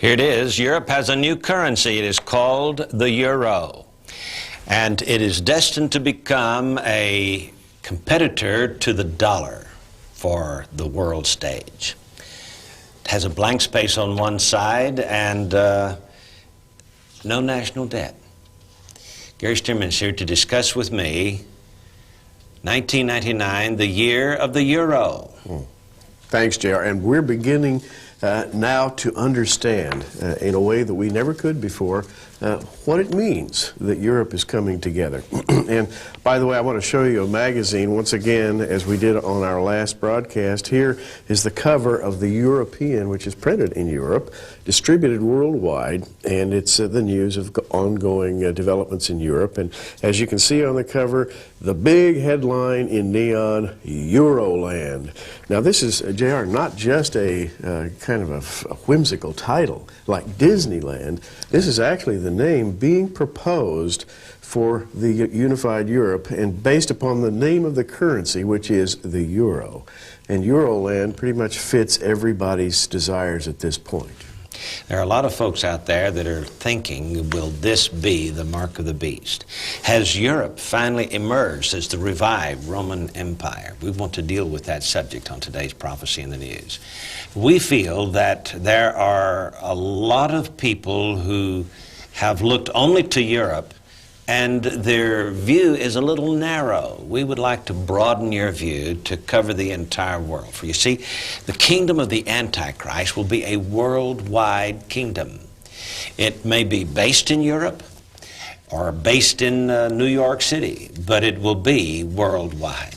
Here it is. Europe has a new currency. It is called the euro. And it is destined to become a competitor to the dollar for the world stage. It has a blank space on one side and no national debt. Gary Stearman is here to discuss with me 1999, the year of the euro. Thanks, JR. And we're beginning now to understand, in a way that we never could before, what it means that Europe is coming together. And by the way, I want to show you a magazine once again, as we did on our last broadcast. Here is the cover of the European, which is printed in Europe, distributed worldwide, and it's the news of ongoing developments in Europe. And as you can see on the cover, the big headline in neon, Euroland. Now this is, JR, not just a kind of a whimsical title like Disneyland. This is actually the name being proposed for the unified Europe, and based upon the name of the currency, which is the euro. And Euroland pretty much fits everybody's desires at this point. There are a lot of folks out there that are thinking, will this be the mark of the beast? Has Europe finally emerged as the revived Roman Empire? We want to deal with that subject on today's Prophecy in the News. We feel that there are a lot of people who have looked only to Europe, and their view is a little narrow. We would like to broaden your view to cover the entire world. For you see, the kingdom of the Antichrist will be a worldwide kingdom. It may be based in Europe or based in New York City, but it will be worldwide.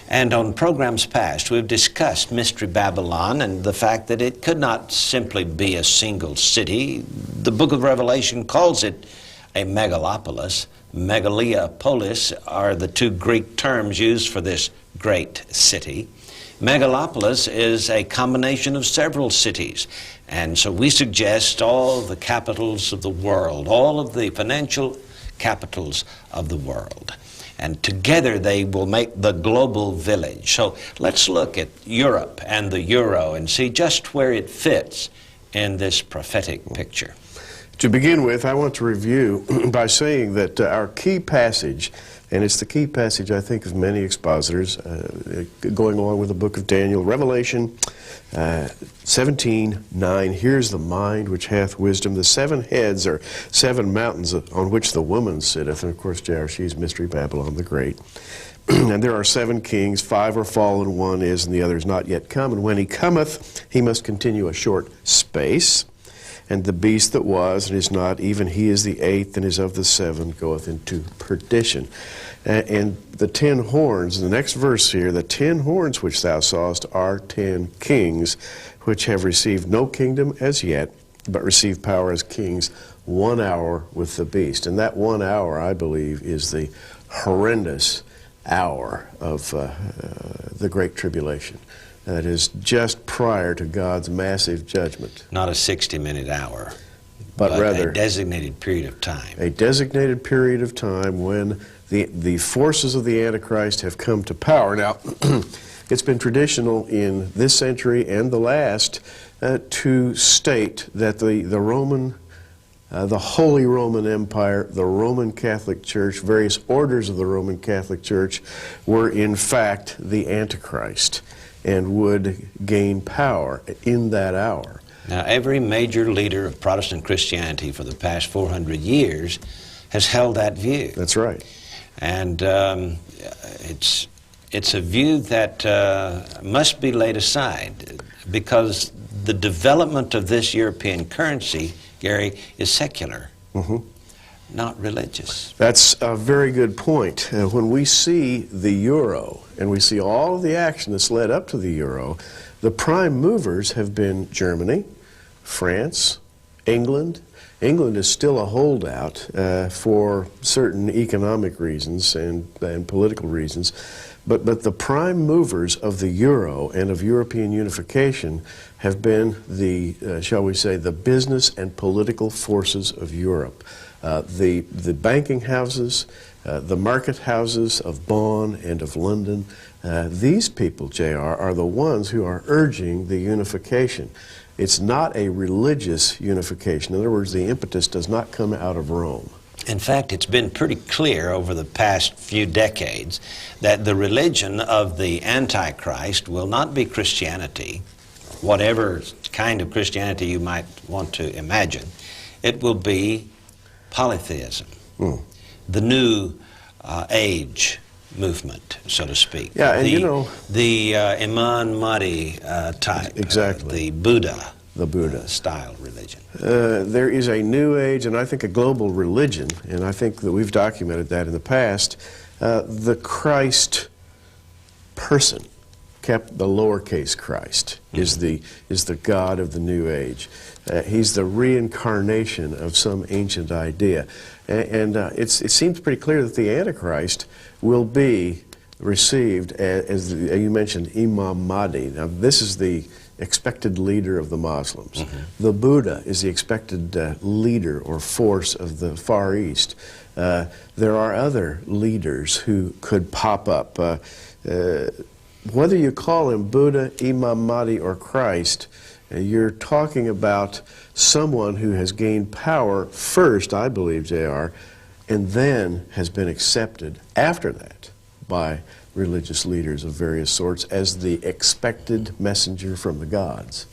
And on programs past, we've discussed Mystery Babylon and the fact that it could not simply be a single city. The book of Revelation calls it a megalopolis. Megalopolis are the two Greek terms used for this great city. Megalopolis is a combination of several cities. And so we suggest all the capitals of the world, all of the financial capitals of the world. And together they will make the global village. So let's look at Europe and the euro and see just where it fits in this prophetic picture. To begin with, I want to review by saying that our key passage, and it's the key passage, I think, of many expositors, going along with the book of Daniel, Revelation 17:9, here's the mind which hath wisdom. The 7 heads are 7 mountains on which the woman sitteth. And of course, JR, she's Mystery Babylon the Great. And there are 7 kings, 5 are fallen, 1 is, and the other is not yet come. And when he cometh, he must continue a short space. And the beast that was and is not, even he is the 8th, and is of the 7, goeth into perdition. And the 10 horns, in the next verse here, the 10 horns which thou sawest are 10 kings, which have received no kingdom as yet, but receive power as kings 1 hour with the beast. And that 1 hour, I believe, is the horrendous hour of the Great Tribulation. That is just prior to God's massive judgment. Not a 60-minute hour, but rather a designated period of time. A designated period of time when the forces of the Antichrist have come to power. Now, it's been traditional in this century and the last to state that the Holy Roman Empire, the Roman Catholic Church, various orders of the Roman Catholic Church were in fact the Antichrist and would gain power in that hour. Now, every major leader of Protestant Christianity for the past 400 years has held that view. That's right. And it's a view that must be laid aside, because the development of this European currency, Gary, is secular. Not religious. That's a very good point. When we see the euro, and we see all of the action that's led up to the euro, the prime movers have been Germany, France, England. England is still a holdout for certain economic reasons and political reasons. But the prime movers of the euro and of European unification have been the, shall we say, the business and political forces of Europe. The banking houses, the market houses of Bonn and of London, these people, JR, are the ones who are urging the unification. it's not a religious unification. In other words, the impetus does not come out of Rome. In fact, it's been pretty clear over the past few decades that the religion of the Antichrist will not be Christianity, whatever kind of Christianity you might want to imagine. It will be polytheism, the new age movement, so to speak. Yeah, and the Imam Mahdi type, exactly, the Buddha style religion. There is a new age, and I think a global religion, and I think that we've documented that in the past. The Christ person, kept the lowercase Christ, is the God of the new age. He's the reincarnation of some ancient idea, and it seems pretty clear that the Antichrist will be received as you mentioned, Imam Mahdi. Now, this is the expected leader of the Muslims. The Buddha is the expected leader or force of the Far East. There are other leaders who could pop up. Whether you call him Buddha, Imam Mahdi, or Christ, you're talking about someone who has gained power first, I believe, JR, and then has been accepted after that by religious leaders of various sorts as the expected messenger from the gods.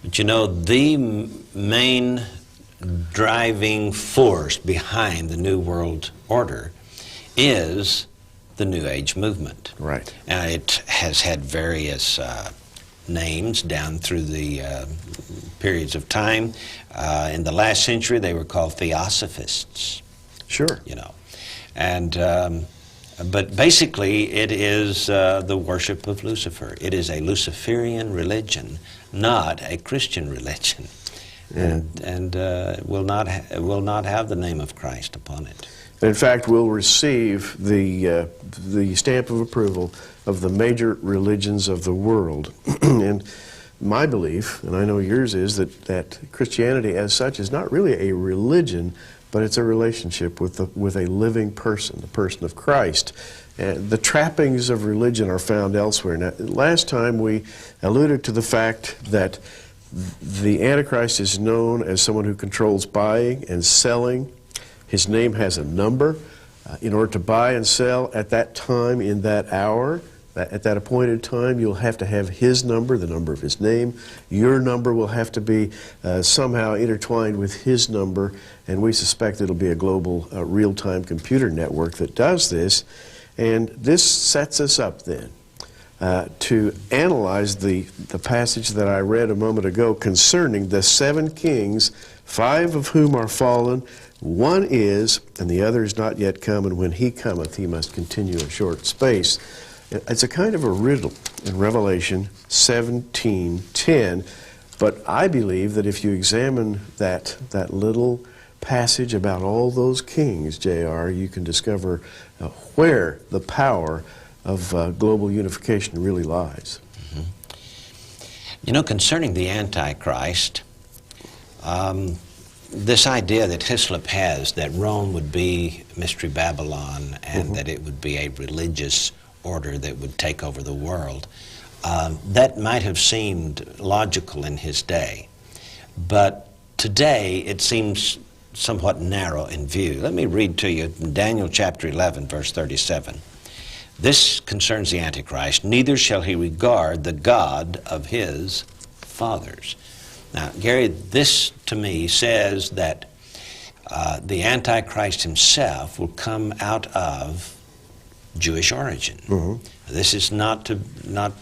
But you know, the main driving force behind the New World Order is the New Age movement. Right. And it has had various names down through the periods of time. In the last century, they were called Theosophists. Sure. You know, and but basically, it is the worship of Lucifer. It is a Luciferian religion, not a Christian religion, and will not have the name of Christ upon it. In fact, will receive the stamp of approval of the major religions of the world. And my belief, and I know yours is, that Christianity as such is not really a religion, but it's a relationship with a living person, the person of Christ. The trappings of religion are found elsewhere. Now, last time we alluded to the fact that the Antichrist is known as someone who controls buying and selling. His name has a number. In order to buy and sell at that time, in that hour, at that appointed time, you'll have to have his number, the number of his name. Your number will have to be somehow intertwined with his number, and we suspect it'll be a global real-time computer network that does this. And this sets us up then to analyze the passage that I read a moment ago concerning the 7 kings, 5 of whom are fallen. One is, and the other is not yet come, and when he cometh, he must continue a short space. It's a kind of a riddle in Revelation 17:10, but I believe that if you examine that little passage about all those kings, JR, you can discover where the power of global unification really lies. You know, concerning the Antichrist, this idea that Hislop has that Rome would be Mystery Babylon and that it would be a religious order that would take over the world, that might have seemed logical in his day. But today it seems somewhat narrow in view. Let me read to you Daniel chapter 11, verse 37. This concerns the Antichrist. Neither shall he regard the God of his fathers. Now, Gary, this to me says that the Antichrist himself will come out of Jewish origin. This is not an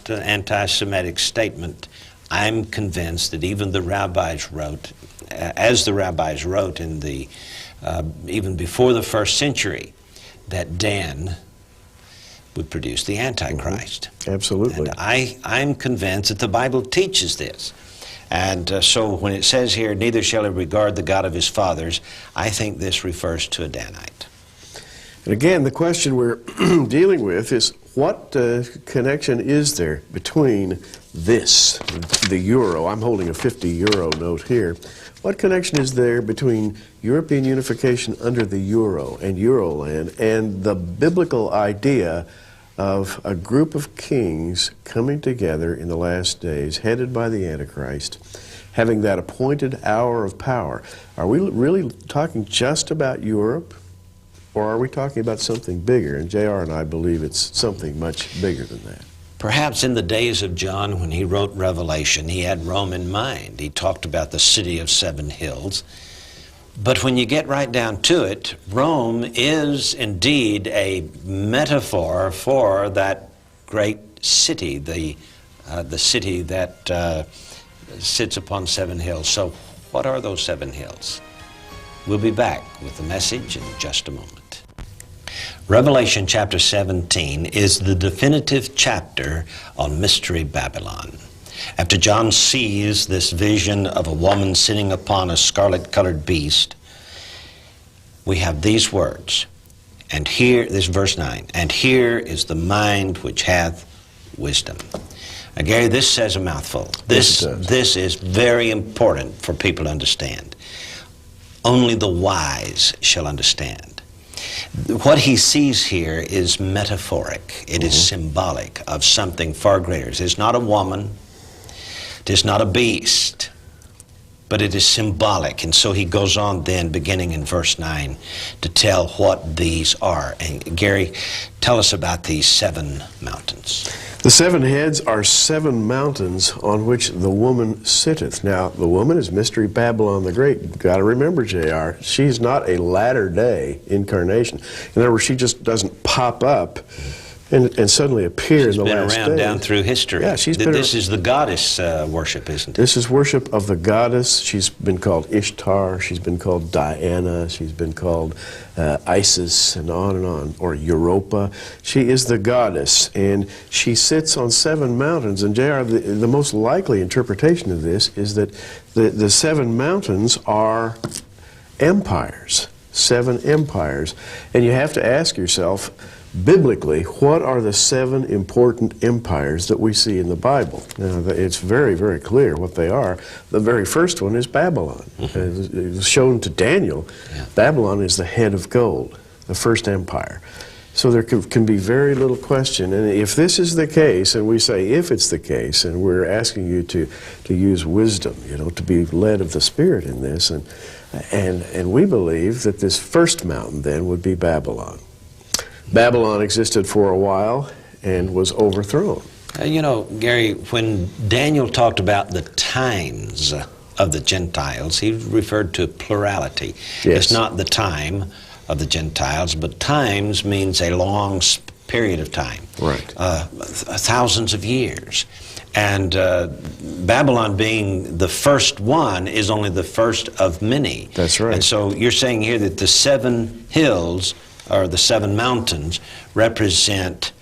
anti-Semitic statement. I'm convinced that even the rabbis wrote, as the rabbis wrote in the even before the 1st century, that Dan would produce the Antichrist. Absolutely. And I'm convinced that the Bible teaches this. And so when it says here, neither shall he regard the God of his fathers, I think this refers to a Danite. And again, the question we're dealing with is, what connection is there between this, the euro? I'm holding a 50 euro note here. What connection is there between European unification under the euro and Euroland and the biblical idea of a group of kings coming together in the last days, headed by the Antichrist, having that appointed hour of power. Are we really talking just about Europe, or are we talking about something bigger? And J.R. and I believe it's something much bigger than that. Perhaps in the days of John, when he wrote Revelation, he had Rome in mind. He talked about the city of 7 hills. But when you get right down to it, Rome is indeed a metaphor for that great city, the city that sits upon 7 hills. So what are those 7 hills? We'll be back with the message in just a moment. Revelation chapter 17 is the definitive chapter on Mystery Babylon. After John sees this vision of a woman sitting upon a scarlet-colored beast, we have these words, and here, this is verse 9, and here is the mind which hath wisdom. Now, Gary, this says a mouthful. This is very important for people to understand. Only the wise shall understand. What he sees here is metaphoric. It is symbolic of something far greater. It is not a woman. It is not a beast. But it is symbolic. And so he goes on then, beginning in verse 9, to tell what these are. And Gary, tell us about these 7 mountains. The 7 heads are 7 mountains on which the woman sitteth. Now, the woman is Mystery Babylon the Great. You've got to remember, J.R., she's not a latter-day incarnation. In other words, she just doesn't pop up and suddenly appear in the last days. She's been around down through history. Yeah, This is the goddess worship, isn't it? This is worship of the goddess. She's been called Ishtar. She's been called Diana. She's been called Isis, and on, or Europa. She is the goddess, and she sits on 7 mountains. And J.R., the most likely interpretation of this is that the 7 mountains are empires, 7 empires. And you have to ask yourself, biblically, what are the 7 important empires that we see in the Bible? Now, it's very, very clear what they are. The very first one is Babylon. It was shown to Daniel. Yeah. Babylon is the head of gold, the first empire. So there can be very little question. And if this is the case, and we say if it's the case, and we're asking you to use wisdom, to be led of the Spirit in this, and we believe that this first mountain then would be Babylon. Babylon existed for a while and was overthrown. Gary, when Daniel talked about the times of the Gentiles, he referred to plurality. Yes. It's not the time of the Gentiles, but times means a long period of time. Right. Thousands of years. And Babylon being the first one is only the first of many. That's right. And so you're saying here that the 7 hills, or the 7 mountains, represent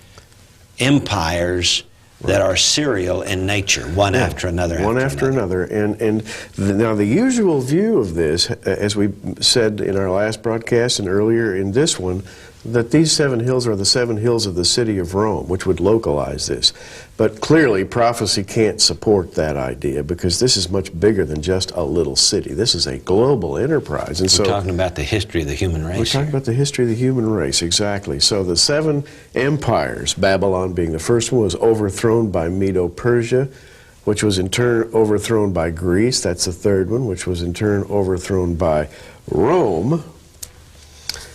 empires that are serial in nature, one after another. One after another. And now the usual view of this, as we said in our last broadcast and earlier in this one, that these 7 hills are the 7 hills of the city of Rome, which would localize this. But clearly, prophecy can't support that idea, because this is much bigger than just a little city. This is a global enterprise. And we're talking about the history of the human race. We're talking about the history of the human race, exactly. So the 7 empires, Babylon being the first one, was overthrown by Medo-Persia, which was in turn overthrown by Greece. That's the third one, which was in turn overthrown by Rome.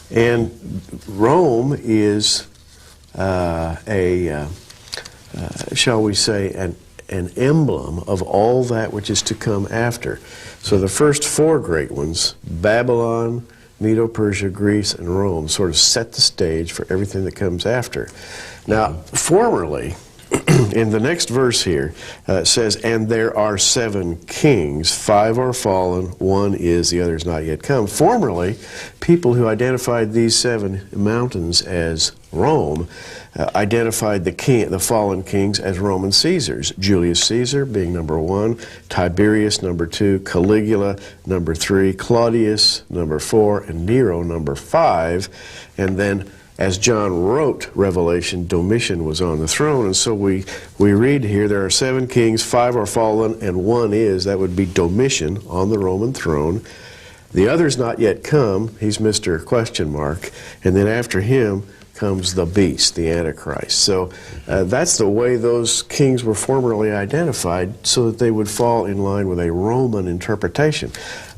And Rome is shall we say, an emblem of all that which is to come after. So the first 4 great ones, Babylon, Medo-Persia, Greece, and Rome, sort of set the stage for everything that comes after. Now, formerly, in the next verse here, it says, and there are 7 kings, 5 are fallen, 1 is, the other is not yet come. Formerly, people who identified these 7 mountains as Rome identified the fallen kings as Roman Caesars. Julius Caesar being number 1, Tiberius number 2, Caligula number 3, Claudius number 4, and Nero number 5. And then, as John wrote Revelation, Domitian was on the throne. And so we read here, there are 7 kings, 5 are fallen, and 1 is. That would be Domitian on the Roman throne. The other's not yet come. He's Mr. Question Mark. And then after him comes the beast, the Antichrist. So that's the way those kings were formerly identified, so that they would fall in line with a Roman interpretation.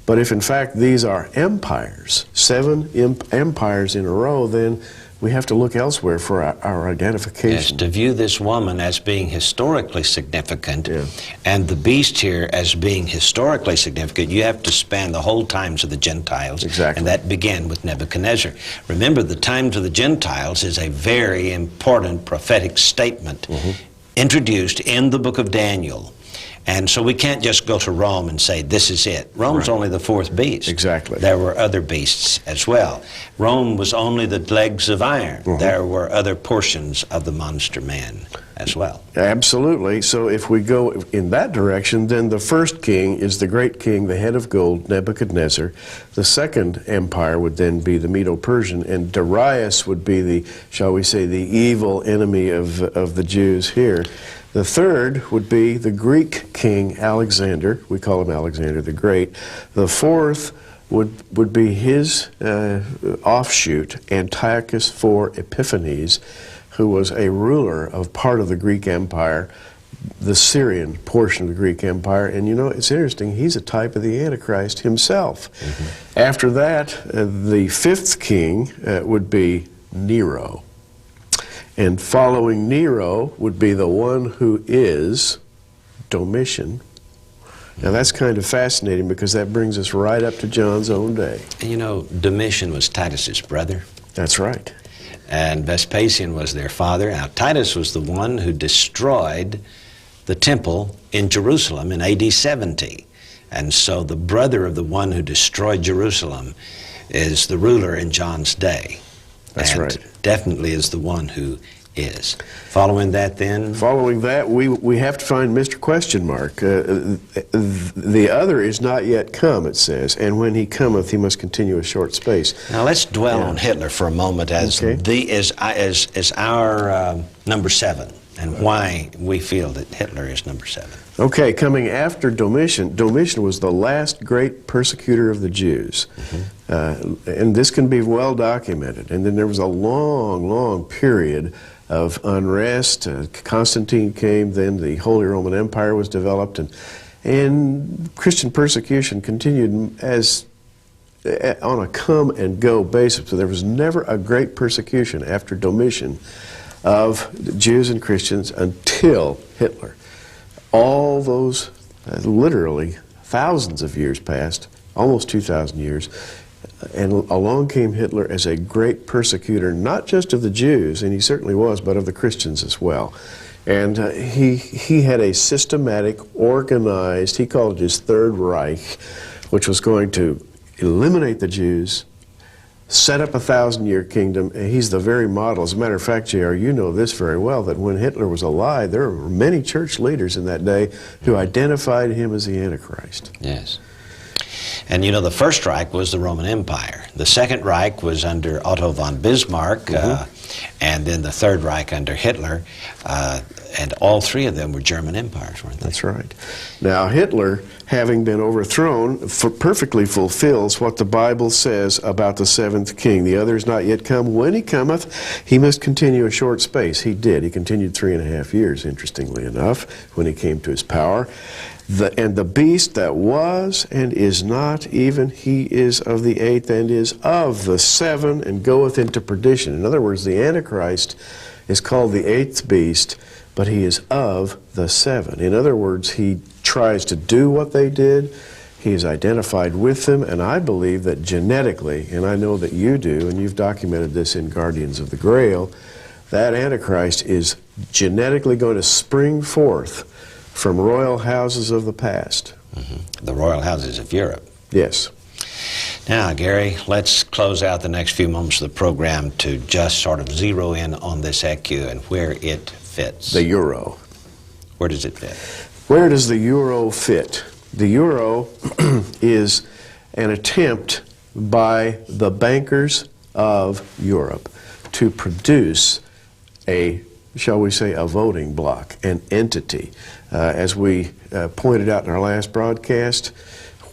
But if in fact these are empires, 7 empires in a row, then we have to look elsewhere for our Yes, identification. to view this woman as being historically significant, Yeah. and the beast here as being historically significant, you have to span the whole times of the Gentiles. Exactly. And that began with Nebuchadnezzar. Remember, the times of the Gentiles is a very important prophetic statement introduced in the book of Daniel. And so we can't just go to Rome and say, this is it. Rome's Right. only the 4th beast. Exactly. There were other beasts as well. Rome was only the legs of iron. There were other portions of the monster man as well. Absolutely. So if we go in that direction, then the first king is the great king, the head of gold, Nebuchadnezzar. The second empire would then be the Medo-Persian, and Darius would be the, shall we say, the evil enemy of the Jews here. The third would be the Greek king, Alexander. We call him Alexander the Great. The fourth would be his offshoot, Antiochus IV Epiphanes, who was a ruler of part of the Greek Empire, the Syrian portion of the Greek Empire. And you know, it's interesting, he's a type of the Antichrist himself. After that, the fifth king would be Nero. And following Nero would be the one who is Domitian. Now that's kind of fascinating, because that brings us right up to John's own day. And you know, Domitian was Titus's brother, That's right. and Vespasian was their father. Now, Titus was the one who destroyed the temple in Jerusalem in AD 70. And so the brother of the one who destroyed Jerusalem is the ruler in John's day. That's and right. Definitely is the one who is. Following that then? Following that, we have to find Mr. Question Mark. The other is not yet come, it says, and when he cometh, he must continue a short space. Now let's dwell on Hitler for a moment as Okay. as our number 7, and why we feel that Hitler is number 7. Okay, coming after Domitian, Domitian was the last great persecutor of the Jews. And this can be well documented. And then there was a long, long period of unrest. Constantine came, then the Holy Roman Empire was developed, and Christian persecution continued as on a come and go basis. So there was never a great persecution after Domitian of Jews and Christians until Hitler. All those, literally thousands of years passed, almost 2,000 years, and along came Hitler as a great persecutor, not just of the Jews, and he certainly was, but of the Christians as well. And he had a systematic, organized, he called it his Third Reich, which was going to eliminate the Jews, set up a 1,000-year kingdom. And he's the very model. As a matter of fact, J.R., you know this very well, that when Hitler was alive, there were many church leaders in that day who identified him as the Antichrist. Yes. And you know, the First Reich was the Roman Empire. The Second Reich was under Otto von Bismarck, and then the Third Reich under Hitler, and all three of them were German empires, weren't they? That's right. Now, Hitler, having been overthrown, perfectly fulfills what the Bible says about the seventh king. The other is not yet come. When he cometh, he must continue a short space. He did. He continued 3.5 years, interestingly enough, when he came to his power. And the beast that was and is not, even he is of the eighth and is of the seven and goeth into perdition. In other words, the Antichrist is called the eighth beast, but he is of the seven. In other words, he tries to do what they did. He is identified with them, and I believe that genetically, and I know that you do, and you've documented this in Guardians of the Grail, that Antichrist is genetically going to spring forth from royal houses of the past. The royal houses of Europe. Yes. Now, Gary, let's close out the next few moments of the program to just sort of zero in on this ECU and where it fits. The euro. Where does it fit? Where does the euro fit? The euro is an attempt by the bankers of Europe to produce a, shall we say, a voting bloc, an entity. As we pointed out in our last broadcast,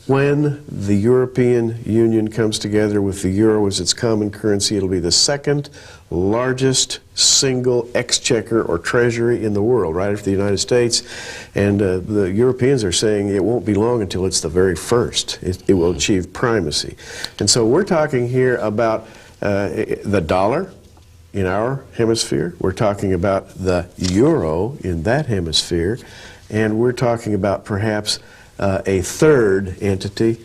when the European Union comes together with the euro as its common currency, it'll be the second largest single exchequer or treasury in the world, right after the United States. And the Europeans are saying it won't be long until it's the very first. It will achieve primacy. And so we're talking here about the dollar in our hemisphere. We're talking about the euro in that hemisphere. And we're talking about perhaps a third entity.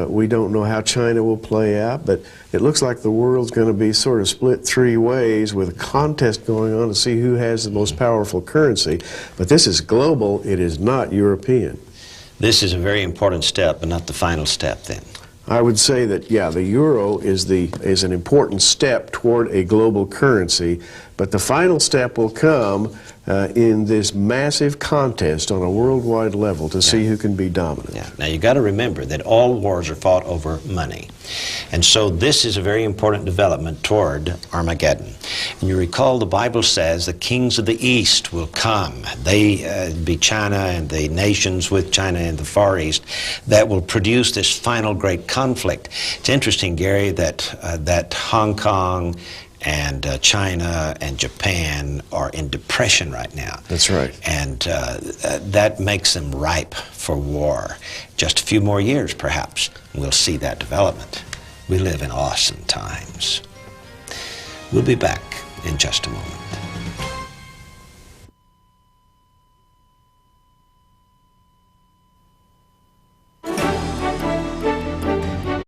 We don't know how China will play out, but it looks like the world's going to be sort of split three ways with a contest going on to see who has the most powerful currency. But this is global, it is not European. This is a very important step, but not the final step then. I would say that, yeah, the euro is an important step toward a global currency, but the final step will come in this massive contest on a worldwide level to see who can be dominant. Yeah. Now you got to remember that all wars are fought over money. And so this is a very important development toward Armageddon. And you recall the Bible says the kings of the East will come. They be China and the nations with China in the Far East that will produce this final great conflict. It's interesting, Gary, that Hong Kong and China and Japan are in depression right now. That's right. And that makes them ripe for war. Just a few more years, perhaps, we'll see that development. We live in awesome times. We'll be back in just a moment.